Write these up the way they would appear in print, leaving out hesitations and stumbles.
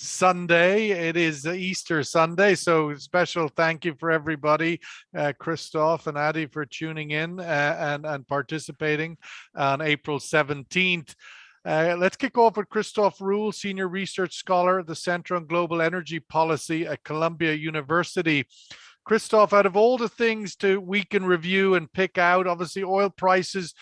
Sunday. It is Easter Sunday, so special thank you for everybody, Christoph and Adi, for tuning in and participating on April 17th. Let's kick off with Christoph Ruhl, Senior Research Scholar at the Center on Global Energy Policy at Columbia University. Christoph, out of all the things we can review and pick out, obviously oil prices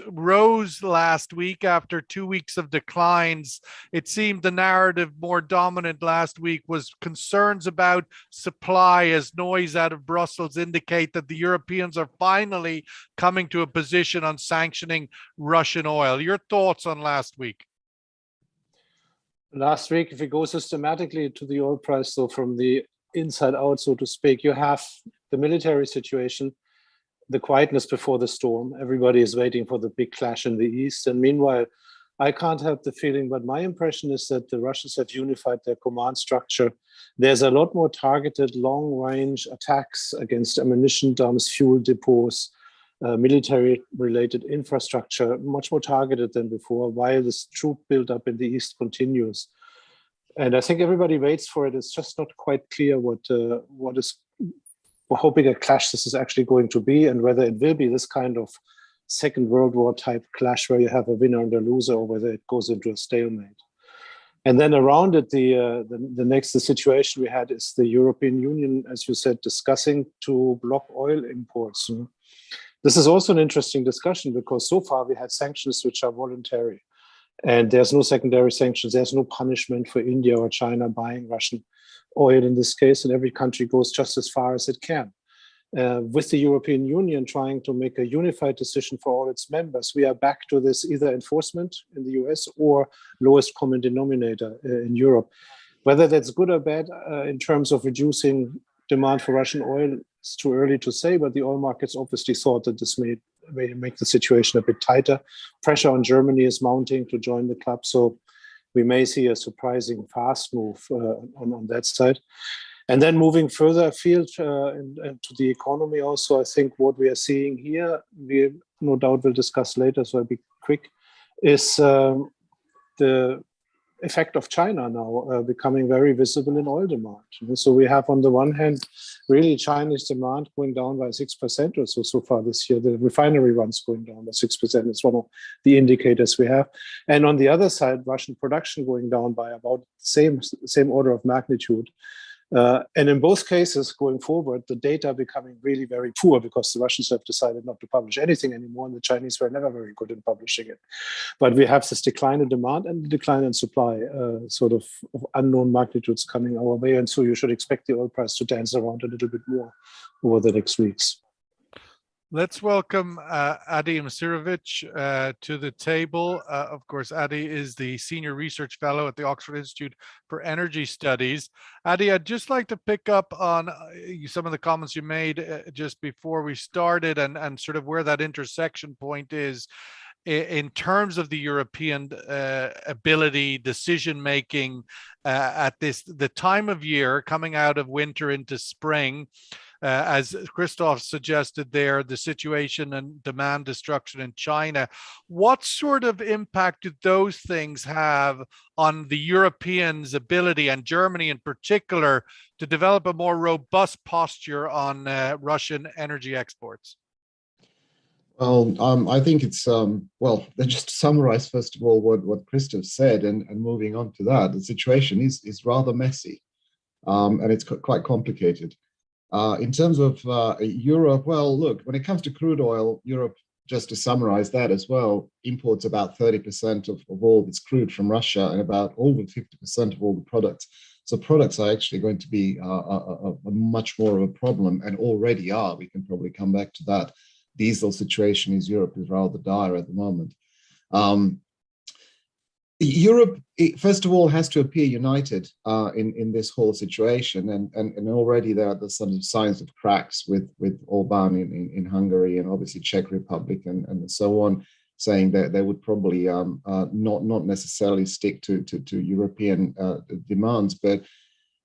rose last week after 2 weeks of declines. It seemed the narrative more dominant last week was concerns about supply, as noise out of Brussels indicate that the Europeans are finally coming to a position on sanctioning Russian oil. Your thoughts on last week? Last week, if we go systematically to the oil price, so from the inside out, so to speak, you have the military situation, the quietness before the storm. Everybody is waiting for the big clash in the east. And meanwhile, I can't help the feeling, but my impression is that the Russians have unified their command structure. There's a lot more targeted long-range attacks against ammunition dumps, fuel depots, military-related infrastructure, much more targeted than before, while this troop buildup in the east continues. And I think everybody waits for it. It's just not quite clear what is, how big a clash this is actually going to be, and whether it will be this kind of Second World War type clash where you have a winner and a loser, or whether it goes into a stalemate. And then around it, the next situation we had is the European Union, as you said, discussing to block oil imports. This is also an interesting discussion because so far we had sanctions which are voluntary. And there's no secondary sanctions. There's no punishment for India or China buying Russian oil in this case. And every country goes just as far as it can. With the European Union trying to make a unified decision for all its members, we are back to this either enforcement in the US or lowest common denominator in Europe. Whether that's good or bad in terms of reducing demand for Russian oil, it's too early to say, but the oil markets obviously thought that this may make the situation a bit tighter. Pressure on Germany is mounting to join the club, so we may see a surprising fast move on that side. And then moving further afield into the economy also, I think what we are seeing here, we no doubt will discuss later, so I'll be quick, is the effect of China now becoming very visible in oil demand. So we have on the one hand, really Chinese demand going down by 6% or so far this year. The refinery runs going down by 6%. It's one of the indicators we have. And on the other side, Russian production going down by about the same order of magnitude. And in both cases, going forward, the data becoming really very poor because the Russians have decided not to publish anything anymore, and the Chinese were never very good in publishing it. But we have this decline in demand and the decline in supply, sort of unknown magnitudes coming our way. And so you should expect the oil price to dance around a little bit more over the next weeks. Let's welcome Adi Masirovic to the table. Of course, Adi is the Senior Research Fellow at the Oxford Institute for Energy Studies. Adi, I'd just like to pick up on some of the comments you made just before we started and sort of where that intersection point is in terms of the European ability, decision-making at the time of year coming out of winter into spring. As Christoph suggested there, the situation and demand destruction in China. What sort of impact do those things have on the Europeans' ability, and Germany in particular, to develop a more robust posture on Russian energy exports? Well, I think it's, well, just to summarize, first of all, what Christoph said, and moving on to that, the situation is rather messy, and it's quite complicated. In terms of Europe, well, look, when it comes to crude oil, Europe, just to summarize that as well, imports about 30% of all its crude from Russia and about over 50% of all the products. So products are actually going to be a much more of a problem, and already are. We can probably come back to that. Diesel situation in Europe is rather dire at the moment. Europe, first of all, has to appear united in this whole situation, and already there are some signs of cracks with Orban in Hungary, and obviously Czech Republic and so on, saying that they would probably not necessarily stick to European demands, but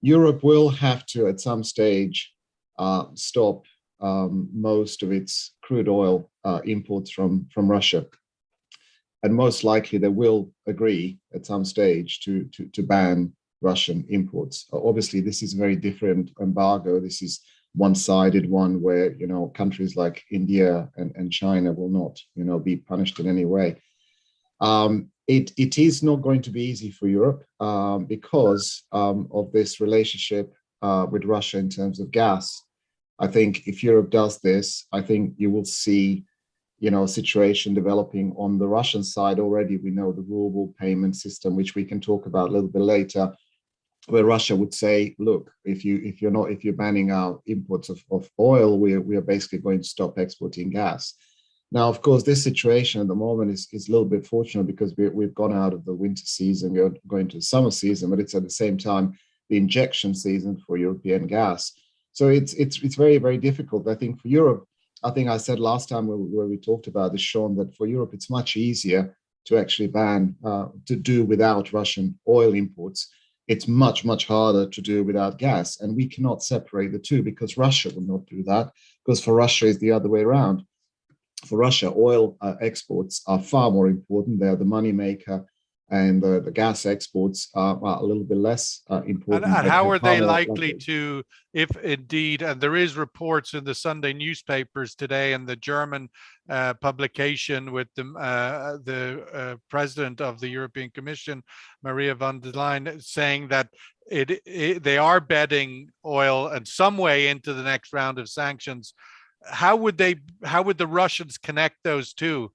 Europe will have to at some stage stop most of its crude oil imports from Russia. and most likely they will agree at some stage to ban Russian imports. Obviously, this is a very different embargo. This is one-sided one where, you know, countries like India and China will not, you know, be punished in any way. It is not going to be easy for Europe because of this relationship with Russia in terms of gas. I think if Europe does this, I think you will see, you know, a situation developing on the Russian side already. We know the ruble payment system, which we can talk about a little bit later, where Russia would say, look, if you're banning our imports of oil, we are basically going to stop exporting gas. Now, of course, this situation at the moment is a little bit fortunate because we've gone out of the winter season, we're going to the summer season, but it's at the same time the injection season for European gas. So it's very, very difficult. I think for Europe, I think I said last time where we talked about this, Sean, that for Europe, it's much easier to actually ban, to do without Russian oil imports. It's much, much harder to do without gas. And we cannot separate the two because Russia will not do that, because for Russia it's the other way around. For Russia, oil exports are far more important. They're the money maker, and the gas exports are a little bit less important. And how are they likely to, if indeed, and there is reports in the Sunday newspapers today and the German publication with the president of the European Commission, Maria von der Leyen, saying that they are bedding oil in some way into the next round of sanctions. How would the Russians connect those two?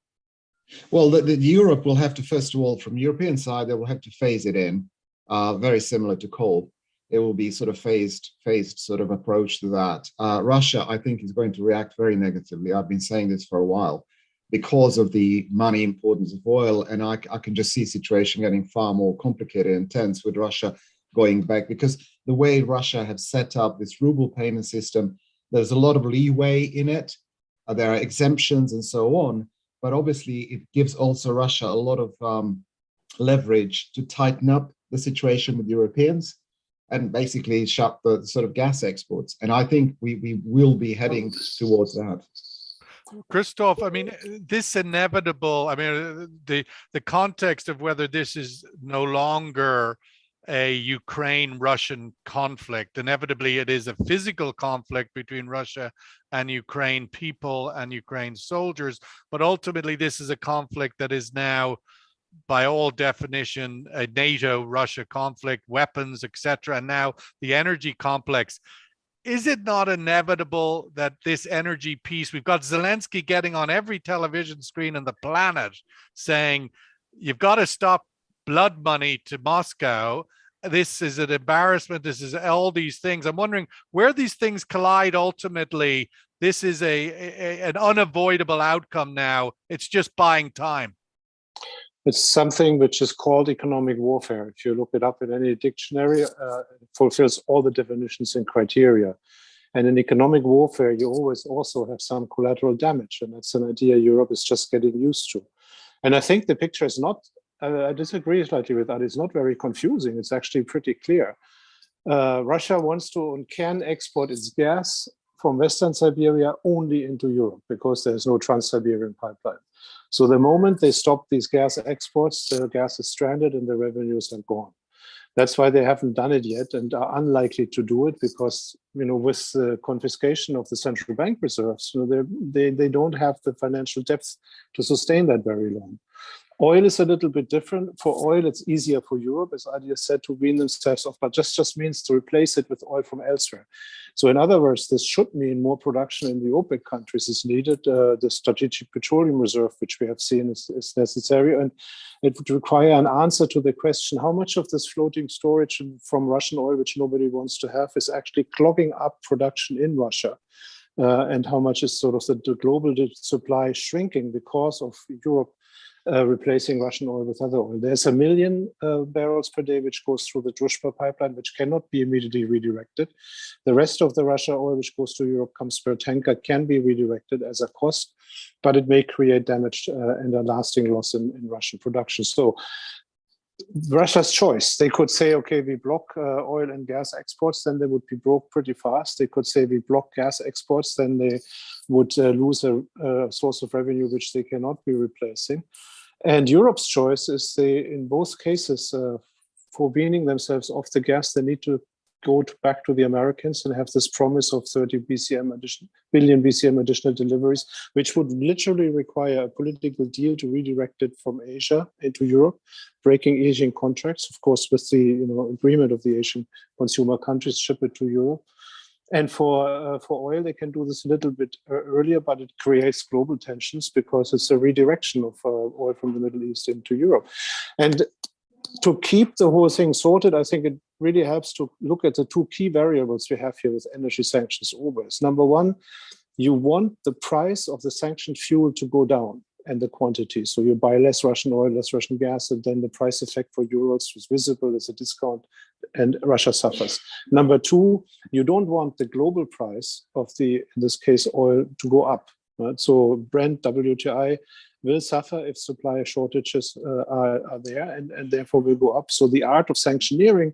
Well, the Europe will have to, first of all, from the European side, they will have to phase it in, very similar to coal. It will be sort of phased sort of approach to that. Russia, I think, is going to react very negatively. I've been saying this for a while because of the money importance of oil, and I can just see the situation getting far more complicated and tense with Russia going back, because the way Russia have set up this ruble payment system, there's a lot of leeway in it. There are exemptions and so on. But obviously, it gives also Russia a lot of leverage to tighten up the situation with Europeans and basically shut the sort of gas exports. And I think we will be heading towards that. Christoph, I mean, this inevitable, I mean, the context of whether this is no longer a Ukraine-Russian conflict. Inevitably, it is a physical conflict between Russia and Ukraine people and Ukraine soldiers. But ultimately, this is a conflict that is now, by all definition, a NATO-Russia conflict, weapons, etc. And now the energy complex. Is it not inevitable that this energy piece, we've got Zelensky getting on every television screen on the planet saying, you've got to stop blood money to Moscow. This is an embarrassment. This is all these things. I'm wondering where these things collide ultimately. This is an unavoidable outcome now. It's just buying time. It's something which is called economic warfare. If you look it up in any dictionary, it fulfills all the definitions and criteria. And in economic warfare, you always also have some collateral damage. And that's an idea Europe is just getting used to. And I think the picture is not, I disagree slightly with that. It's not very confusing. It's actually pretty clear. Russia wants to and can export its gas from Western Siberia only into Europe because there's no Trans-Siberian pipeline. So the moment they stop these gas exports, the gas is stranded and the revenues are gone. That's why they haven't done it yet and are unlikely to do it because, you know, with the confiscation of the central bank reserves, you know, they don't have the financial depth to sustain that very long. Oil is a little bit different. For oil, it's easier for Europe, as Adi said, to wean themselves off, but just means to replace it with oil from elsewhere. So in other words, this should mean more production in the OPEC countries is needed. The strategic petroleum reserve, which we have seen is necessary. And it would require an answer to the question, how much of this floating storage from Russian oil, which nobody wants to have, is actually clogging up production in Russia? And how much is sort of the global supply shrinking because of Europe replacing Russian oil with other oil. There's 1 million barrels per day which goes through the Druzhba pipeline, which cannot be immediately redirected. The rest of the Russia oil which goes to Europe comes per tanker, can be redirected as a cost, but it may create damage and a lasting loss in Russian production. So Russia's choice. They could say, okay, we block oil and gas exports, then they would be broke pretty fast. They could say we block gas exports, then they would lose a source of revenue which they cannot be replacing. And Europe's choice is in both cases, for weaning themselves off the gas, they need to go back to the Americans and have this promise of 30 billion BCM additional deliveries, which would literally require a political deal to redirect it from Asia into Europe, breaking Asian contracts, of course, with the agreement of the Asian consumer countries, ship it to Europe. And for oil, they can do this a little bit earlier, but it creates global tensions because it's a redirection of oil from the Middle East into Europe. And to keep the whole thing sorted, I think it really helps to look at the two key variables we have here with energy sanctions always. Number one, you want the price of the sanctioned fuel to go down and the quantity. So you buy less Russian oil, less Russian gas, and then the price effect for euros is visible as a discount, and Russia suffers. Number two, you don't want the global price of in this case, oil to go up. Right? So Brent, WTI will suffer if supply shortages are there, and therefore will go up. So the art of sanctioneering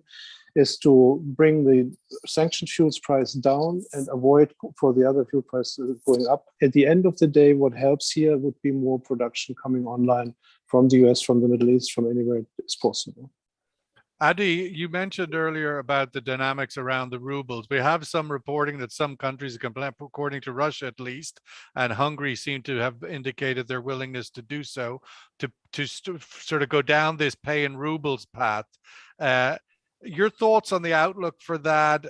is to bring the sanctioned fuels price down and avoid for the other fuel prices going up. At the end of the day, what helps here would be more production coming online from the US, from the Middle East, from anywhere it's possible. Adi, you mentioned earlier about the dynamics around the rubles. We have some reporting that some countries, according to Russia at least, and Hungary seem to have indicated their willingness to do so, to sort of go down this pay in rubles path. Your thoughts on the outlook for that?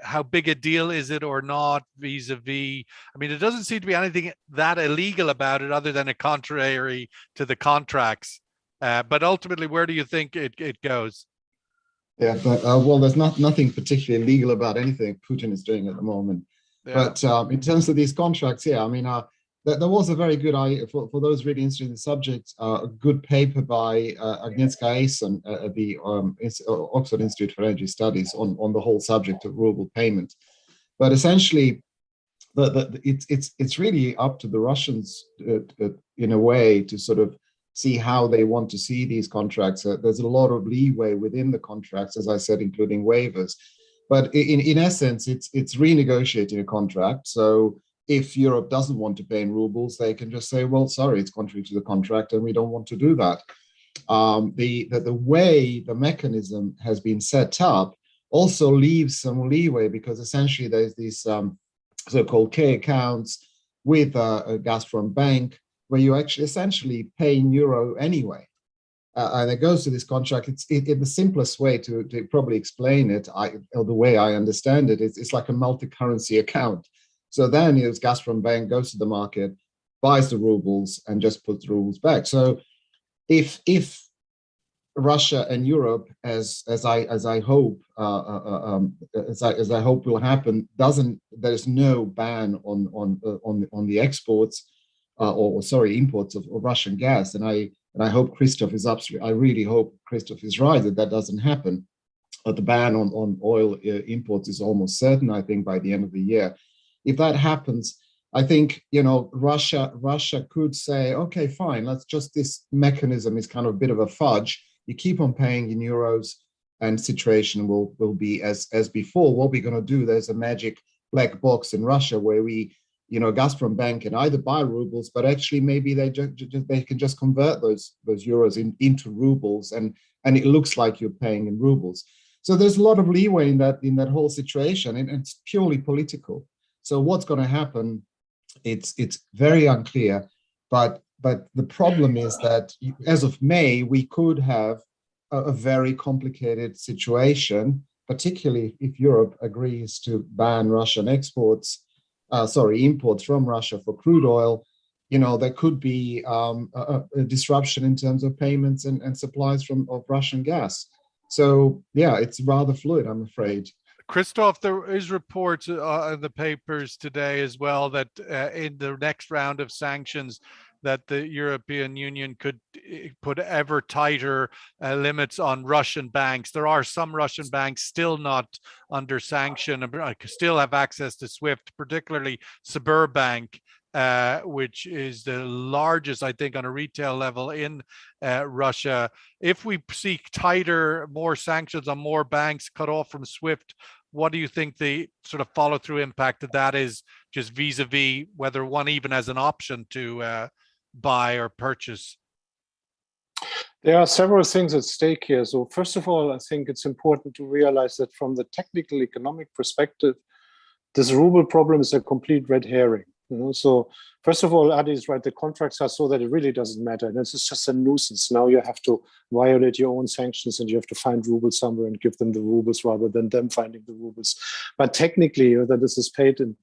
How big a deal is it or not vis-a-vis? I mean, it doesn't seem to be anything that illegal about it other than a contrary to the contracts. But ultimately, where do you think it goes? Yeah, but well, there's nothing particularly illegal about anything Putin is doing at the moment. Yeah. But in terms of these contracts, yeah, I mean, there was a very good, for those really interested in the subject, a good paper by Agnieszka Ayson at the Oxford Institute for Energy Studies on the whole subject of ruble payment. But essentially, it's really up to the Russians in a way to sort of see how they want to see these contracts. There's a lot of leeway within the contracts, as I said, including waivers. But in essence, it's renegotiating a contract. So if Europe doesn't want to pay in rubles, they can just say, well, sorry, it's contrary to the contract and we don't want to do that. The way the mechanism has been set up also leaves some leeway because essentially there's these so-called K accounts with a Gazprom bank where you actually essentially pay in euro anyway. And it goes to this contract. It's the simplest way to probably explain it, or the way I understand it, it's like a multi-currency account. So then Gazprom Bank goes to the market, buys the rubles, and just puts the rubles back. So if Russia and Europe, as I hope will happen, there's no ban on the exports imports of Russian gas, and I hope Christoph is absolutely. I really hope Christoph is right that doesn't happen. But the ban on oil imports is almost certain. I think by the end of the year, if that happens, I think Russia could say, okay, fine, this mechanism is kind of a bit of a fudge. You keep on paying in euros, and situation will be as before. What we're going to do? There's a magic black box in Russia where Gazprom Bank can either buy rubles, but actually maybe they can just convert those euros into rubles, and it looks like you're paying in rubles. So there's a lot of leeway in that whole situation, and it's purely political. So what's going to happen? It's very unclear. But the problem is that as of May, we could have a very complicated situation, particularly if Europe agrees to ban Russian imports from Russia for crude oil. There could be a disruption in terms of payments and supplies of Russian gas. So yeah, it's rather fluid, I'm afraid. Christoph, there is reports in the papers today as well that in the next round of sanctions, that the European Union could put ever tighter limits on Russian banks. There are some Russian banks still not under sanction, still have access to SWIFT, particularly Sberbank, which is the largest, I think, on a retail level in Russia. If we see tighter, more sanctions on more banks cut off from SWIFT, what do you think the sort of follow-through impact of that is, just vis-a-vis whether one even has an option to buy or purchase? There are several things at stake here. So first of all, I think it's important to realize that from the technical economic perspective, this ruble problem is a complete red herring. So first of all, Adi is right. The contracts are so that it really doesn't matter. And this is just a nuisance. Now you have to violate your own sanctions and you have to find rubles somewhere and give them the rubles rather than them finding the rubles. But technically, that this is paid in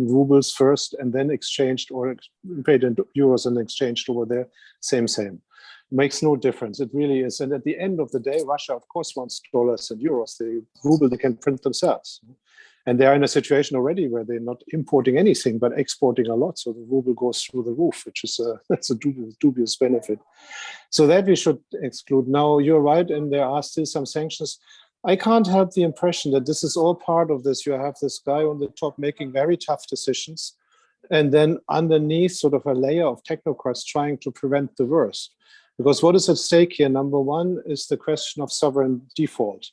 rubles first and then exchanged, or paid in euros and exchanged over there, same. Makes no difference. It really is. And at the end of the day, Russia, of course, wants dollars and euros. The ruble they can print themselves. And they're in a situation already where they're not importing anything, but exporting a lot. So the ruble goes through the roof, which is that's a dubious benefit. So that we should exclude. Now, you're right, and there are still some sanctions. I can't help the impression that this is all part of this. You have this guy on the top making very tough decisions, and then underneath sort of a layer of technocrats trying to prevent the worst. Because what is at stake here, number one, is the question of sovereign default.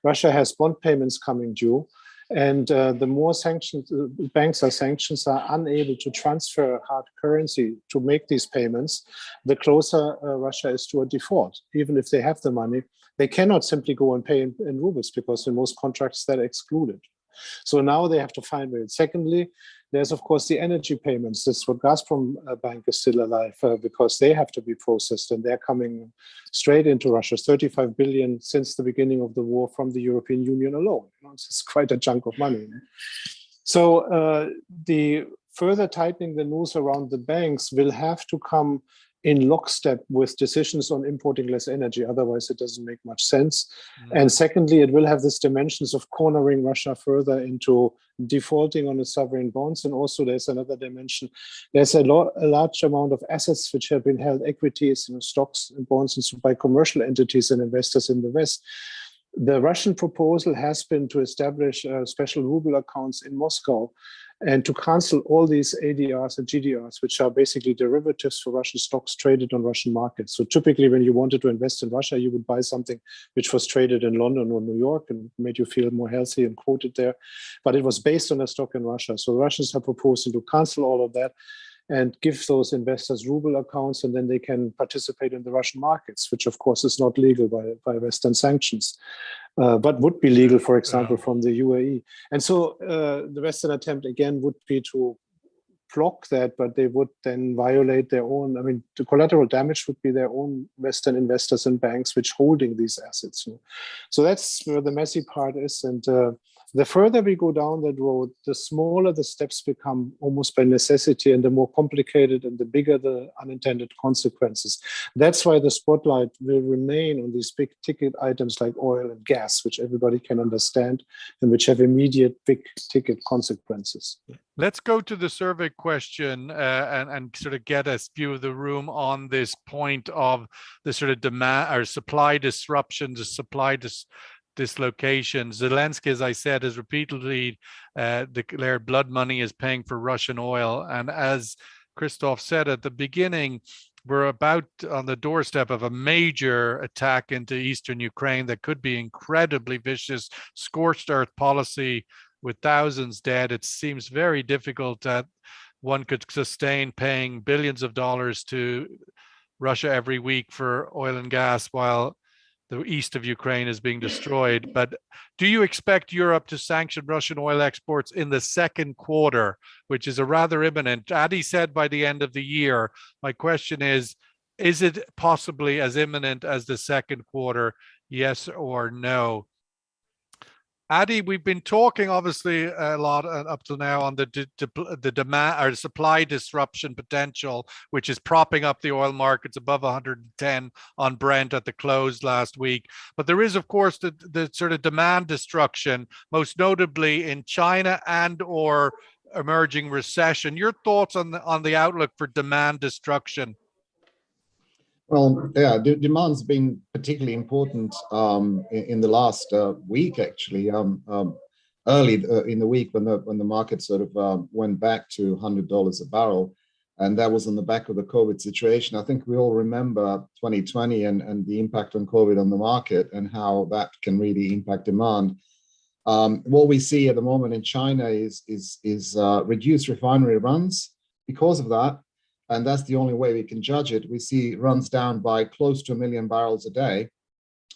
Russia has bond payments coming due. And the more sanctions banks are unable to transfer hard currency to make these payments, the closer Russia is to a default. Even if they have the money, they cannot simply go and pay in rubles because in most contracts they're excluded. So now they have to find ways. Secondly, there's of course the energy payments. That's what Gazprom Bank is still alive because they have to be processed and they're coming straight into Russia. 35 billion since the beginning of the war from the European Union alone. It's quite a chunk of money. So the further tightening the noose around the banks will have to come in lockstep with decisions on importing less energy. Otherwise, it doesn't make much sense. And secondly, it will have this dimensions of cornering Russia further into defaulting on its sovereign bonds. And also there's another dimension. There's a large amount of assets which have been held, equities, stocks and bonds, and so by commercial entities and investors in the West. The Russian proposal has been to establish special ruble accounts in Moscow and to cancel all these ADRs and GDRs, which are basically derivatives for Russian stocks traded on Russian markets. So typically when you wanted to invest in Russia, you would buy something which was traded in London or New York and made you feel more healthy and quoted there. But it was based on a stock in Russia. So Russians are proposing to cancel all of that and give those investors ruble accounts, and then they can participate in the Russian markets, which of course is not legal by Western sanctions, but would be legal, for example, from the UAE. And so the Western attempt again would be to block that, but they would then violate their own, I mean, the collateral damage would be their own Western investors and banks which holding these assets. So that's where the messy part is. And the further we go down that road, the smaller the steps become almost by necessity, and the more complicated and the bigger the unintended consequences. That's why the spotlight will remain on these big ticket items like oil and gas, which everybody can understand and which have immediate big ticket consequences. Let's go to the survey question and sort of get a view of the room on this point of the sort of demand or supply disruptions, supply dislocation. Zelensky, as I said, has repeatedly declared blood money is paying for Russian oil. And as Christoph said at the beginning, we're about on the doorstep of a major attack into eastern Ukraine that could be incredibly vicious, scorched earth policy with thousands dead. It seems very difficult that one could sustain paying billions of dollars to Russia every week for oil and gas while the east of Ukraine is being destroyed. But do you expect Europe to sanction Russian oil exports in the second quarter, which is a rather imminent? Adi said by the end of the year. My question is it possibly as imminent as the second quarter? Yes or no? Adi, we've been talking obviously a lot up till now on the demand or supply disruption potential, which is propping up the oil markets above 110 on Brent at the close last week. But there is, of course, the sort of demand destruction, most notably in China and or emerging recession. Your thoughts on the outlook for demand destruction? Well, yeah, demand's been particularly important in the last week, actually. Early in the week when the market sort of went back to $100 a barrel, and that was on the back of the COVID situation. I think we all remember 2020 and the impact on COVID on the market and how that can really impact demand. What we see at the moment in China is reduced refinery runs because of that. and that's the only way we can judge it. We see it runs down by close to 1 million barrels a day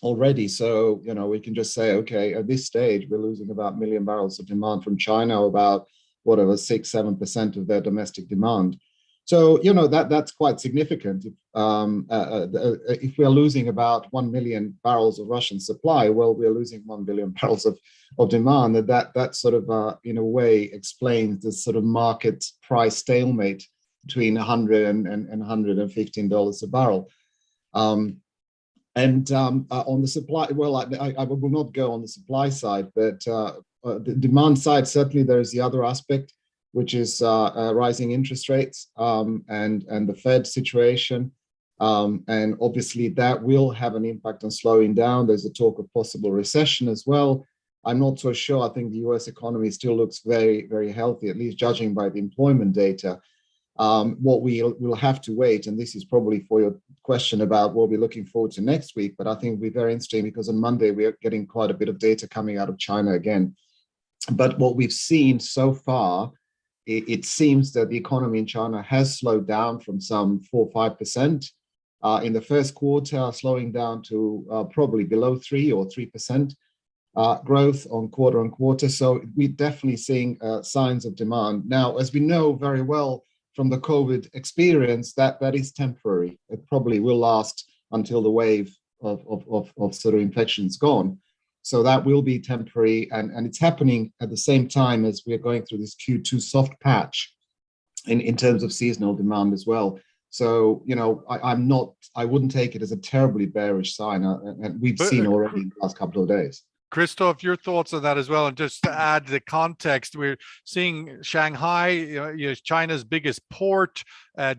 already. So, we can just say, okay, at this stage, we're losing about 1 million barrels of demand from China, about whatever, 6-7% of their domestic demand. So, that's quite significant. If we're losing about 1 million barrels of Russian supply, well, we're losing 1 billion barrels of demand. That sort of, in a way, explains the sort of market price stalemate between $100 and $115 a barrel. On the supply, well, I will not go on the supply side, but the demand side, certainly there is the other aspect, which is rising interest rates and the Fed situation. And obviously that will have an impact on slowing down. There's a talk of possible recession as well. I'm not so sure. I think the US economy still looks very, very healthy, at least judging by the employment data. What we'll have to wait, and this is probably for your question about what we're looking forward to next week, but I think it'll be very interesting because on Monday we are getting quite a bit of data coming out of China again. But what we've seen so far, it seems that the economy in China has slowed down from some 4 or 5% in the first quarter, slowing down to probably below 3 or 3% growth on quarter. So we're definitely seeing signs of demand. Now, as we know very well from the COVID experience, that is temporary. It probably will last until the wave of sort of infections gone. So that will be temporary, and it's happening at the same time as we're going through this Q2 soft patch in terms of seasonal demand as well. So, I wouldn't take it as a terribly bearish sign, and we've seen already in the last couple of days. Christoph, your thoughts on that as well, and just to add the context, we're seeing Shanghai, China's biggest port,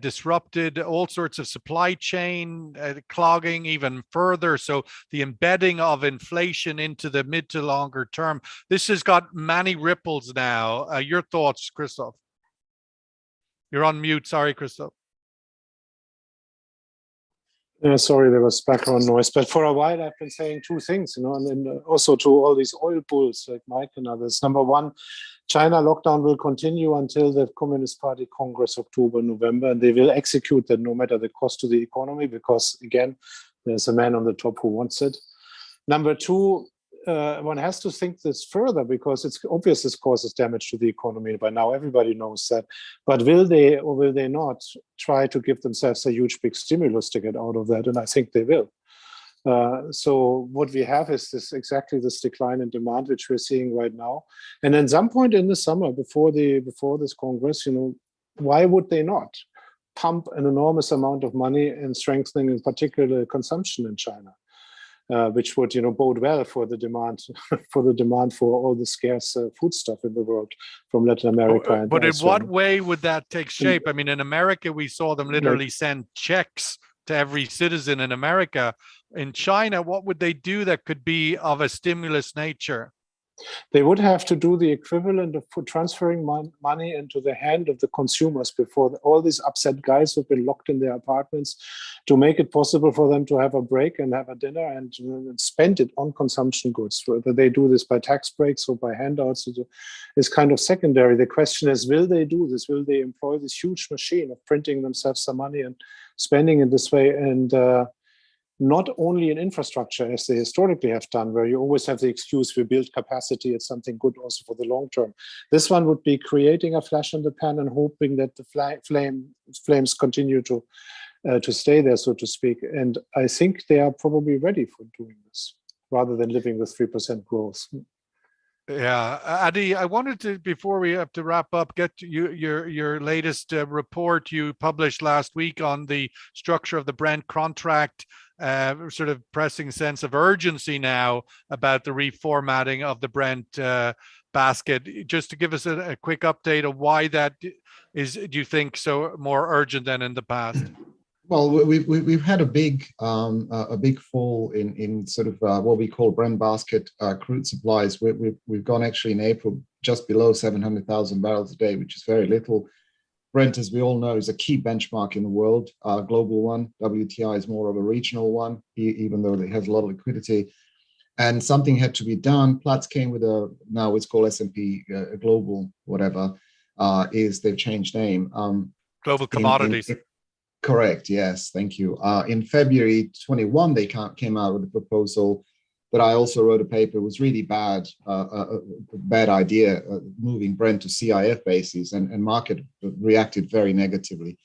disrupted, all sorts of supply chain clogging even further. So the embedding of inflation into the mid to longer term, this has got many ripples now. Your thoughts, Christoph? You're on mute. Sorry, Christoph. Sorry, there was background noise. But for a while, I've been saying two things, and then also to all these oil bulls like Mike and others. Number one, China lockdown will continue until the Communist Party Congress, October, November, and they will execute that no matter the cost to the economy, because again, there's a man on the top who wants it. Number two, one has to think this further, because it's obvious this causes damage to the economy by now. Everybody knows that. But will they or will they not try to give themselves a huge big stimulus to get out of that? And I think they will. So what we have is exactly this decline in demand, which we're seeing right now. And at some point in the summer, before this Congress, why would they not pump an enormous amount of money in strengthening, in particular, consumption in China? Which would, bode well for the demand, for all the scarce food stuff in the world from Latin America. But in what way would that take shape? I mean, in America, we saw them literally send checks to every citizen in America. In China, what would they do that could be of a stimulus nature? They would have to do the equivalent of transferring money into the hand of the consumers before all these upset guys who've been locked in their apartments, to make it possible for them to have a break and have a dinner and spend it on consumption goods. Whether they do this by tax breaks or by handouts is kind of secondary. The question is, will they do this? Will they employ this huge machine of printing themselves some money and spending in this way? And not only in infrastructure, as they historically have done, where you always have the excuse we build capacity, it's something good also for the long term. This one would be creating a flash in the pan and hoping that the flames continue to stay there, so to speak. And I think they are probably ready for doing this, rather than living with 3% growth. Yeah, Adi, I wanted to, before we have to wrap up, get to your latest report you published last week on the structure of the Brent contract, sort of pressing sense of urgency now about the reformatting of the Brent basket. Just to give us a quick update of why that is, do you think, so more urgent than in the past? Well, we've had a big fall in sort of what we call Brent basket crude supplies. We've gone actually in April just below 700,000 barrels a day, which is very little. Brent, as we all know, is a key benchmark in the world, global one. WTI is more of a regional one, even though it has a lot of liquidity. And something had to be done. Platts came with now it's called S&P Global, whatever, they've changed name. Global commodities. Correct. Yes. Thank you. In February 21, they came out with a proposal that I also wrote a paper. It was really bad, bad idea, moving Brent to CIF bases, and market reacted very negatively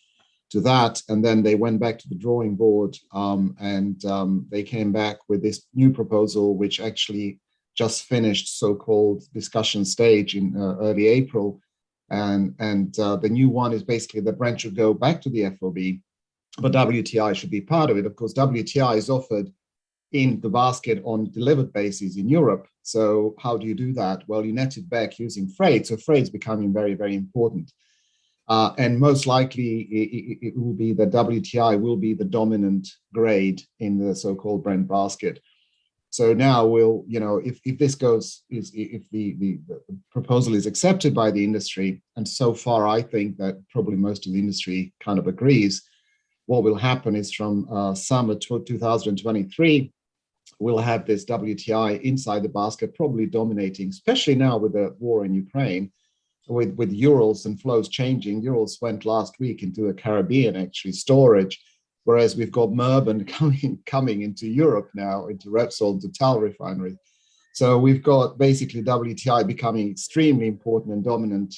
to that. And then they went back to the drawing board, and they came back with this new proposal, which actually just finished so-called discussion stage in early April. And the new one is basically that Brent should go back to the FOB, but WTI should be part of it. Of course, WTI is offered in the basket on delivered basis in Europe. So how do you do that? Well, you net it back using freight. So freight's becoming very, very important. And most likely it will be that WTI will be the dominant grade in the so-called Brent basket. So now we'll, if this goes, if the proposal is accepted by the industry, and so far I think that probably most of the industry kind of agrees, what will happen is from summer 2023, we'll have this WTI inside the basket, probably dominating, especially now with the war in Ukraine, with Urals and flows changing. Urals went last week into the Caribbean, actually, storage, whereas we've got Murban coming into Europe now, into Repsol and Total refineries. So we've got basically WTI becoming extremely important and dominant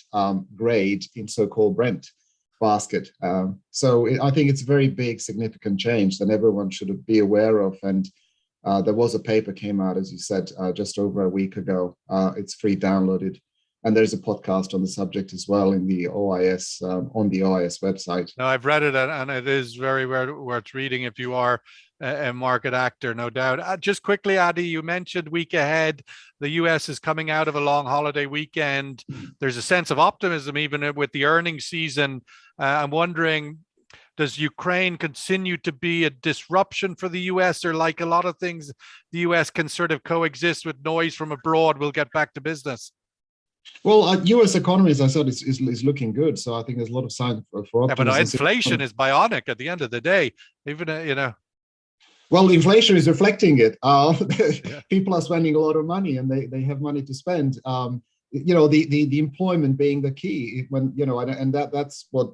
grade in so-called Brent basket. So I think it's a very big, significant change that everyone should be aware of. And there was a paper came out, as you said, just over a week ago. It's free downloaded. And there's a podcast on the subject as well in the OIS, on the OIS website. No, I've read it, and it is very worth reading if you are a market actor, no doubt. Just quickly, Adi, you mentioned week ahead. The US is coming out of a long holiday weekend. There's a sense of optimism even with the earnings season. I'm wondering, does Ukraine continue to be a disruption for the US, or like a lot of things, the US can sort of coexist with noise from abroad? We'll get back to business. Well, U.S. economy, as I said, is looking good. So I think there's a lot of signs for optimism. Yeah, but inflation is bionic at the end of the day. Even, Well, inflation is reflecting it. People are spending a lot of money, and they have money to spend. The employment being the key. And that's what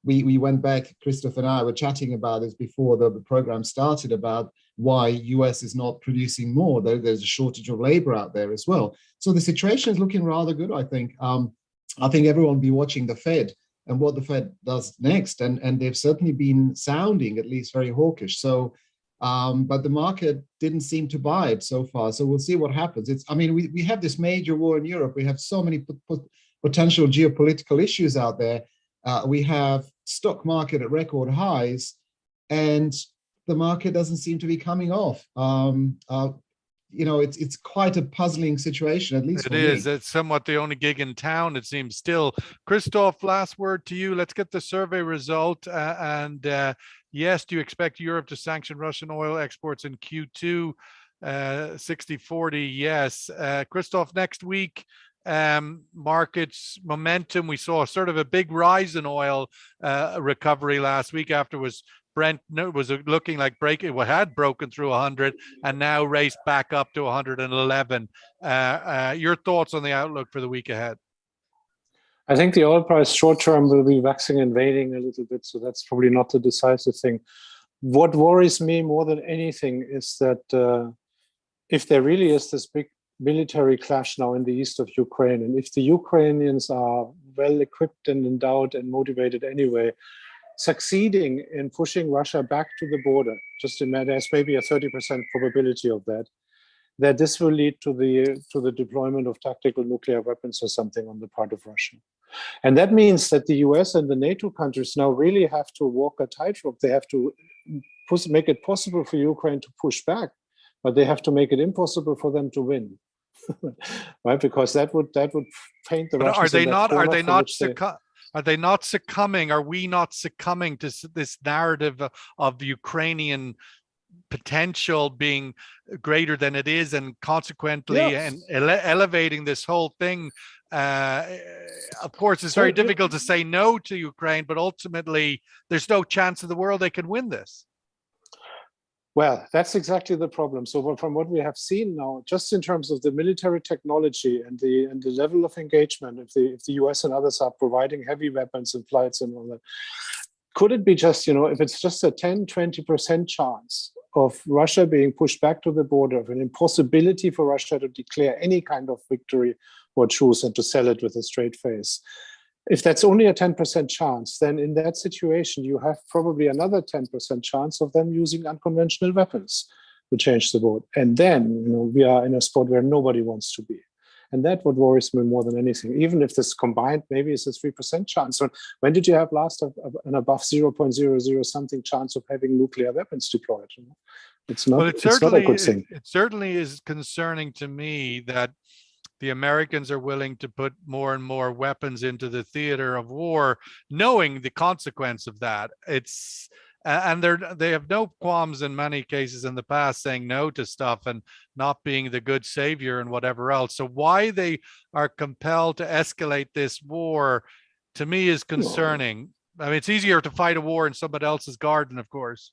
we went back. Christoph and I were chatting about this before the program started, about why US is not producing more. There's a shortage of labor out there as well. So the situation is looking rather good, I think. I think everyone will be watching the Fed and what the Fed does next. And they've certainly been sounding at least very hawkish. So, but the market didn't seem to buy it so far. So we'll see what happens. We have this major war in Europe. We have so many potential geopolitical issues out there. We have stock market at record highs, and the market doesn't seem to be coming off. It's quite a puzzling situation, at least for me. It's somewhat the only gig in town, it seems still. Christoph, last word to you. Let's get the survey result. Yes, do you expect Europe to sanction Russian oil exports in Q2? 60-40, yes. Christoph, next week, markets momentum. We saw sort of a big rise in oil recovery last week after Brent was looking like had broken through 100 and now raced back up to 111. Your thoughts on the outlook for the week ahead? I think the oil price short term will be waxing and waning a little bit, so that's probably not the decisive thing. What worries me more than anything is that if there really is this big military clash now in the east of Ukraine, and if the Ukrainians are well equipped and endowed and motivated anyway, succeeding in pushing Russia back to the border, just imagine there's maybe a 30% probability of that this will lead to the deployment of tactical nuclear weapons or something on the part of Russia. And that means that the US and the NATO countries now really have to walk a tightrope. They have to make it possible for Ukraine to push back, but they have to make it impossible for them to win. Right? Because that would paint the Russians. Are they not succumbing? Are we not succumbing to this narrative of Ukrainian potential being greater than it is, and consequently, yes, and elevating this whole thing? Of course, it's very difficult to say no to Ukraine, but ultimately, there's no chance in the world they can win this. Well, that's exactly the problem. So from what we have seen now, just in terms of the military technology and the level of engagement, if the US and others are providing heavy weapons and flights and all that, could it be just, if it's just a 10, 20% chance of Russia being pushed back to the border, of an impossibility for Russia to declare any kind of victory or truce and to sell it with a straight face? If that's only a 10% chance, then in that situation, you have probably another 10% chance of them using unconventional weapons to change the world. And then, we are in a spot where nobody wants to be. And that's what worries me more than anything. Even if this combined maybe is a 3% chance. So when did you have last an above 0.00 something chance of having nuclear weapons deployed? It's not, it's not a good thing. It certainly is concerning to me that the Americans are willing to put more and more weapons into the theater of war, knowing the consequence of that. And they have no qualms in many cases in the past saying no to stuff and not being the good savior and whatever else. So why they are compelled to escalate this war, to me, is concerning. I mean, it's easier to fight a war in somebody else's garden, of course.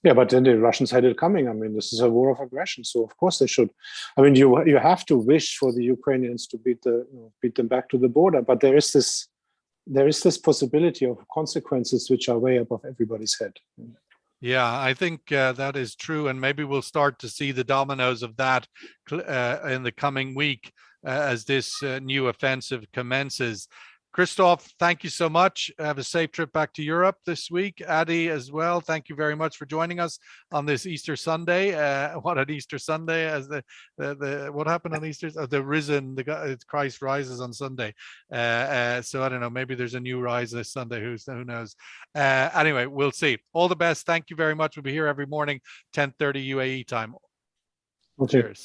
Yeah, but then the Russians had it coming. I mean, this is a war of aggression, so of course they should. I mean, you have to wish for the Ukrainians to beat them back to the border, but there is this possibility of consequences which are way above everybody's head. Yeah, I think that is true, and maybe we'll start to see the dominoes of that in the coming week as this new offensive commences. Christoph, thank you so much. Have a safe trip back to Europe this week. Adi as well, thank you very much for joining us on this Easter Sunday. What an Easter Sunday, as what happened on Easter? The risen, Christ rises on Sunday. So I don't know, maybe there's a new rise this Sunday, who knows? Anyway, we'll see. All the best. Thank you very much. We'll be here every morning, 10:30 UAE time. Okay. Cheers.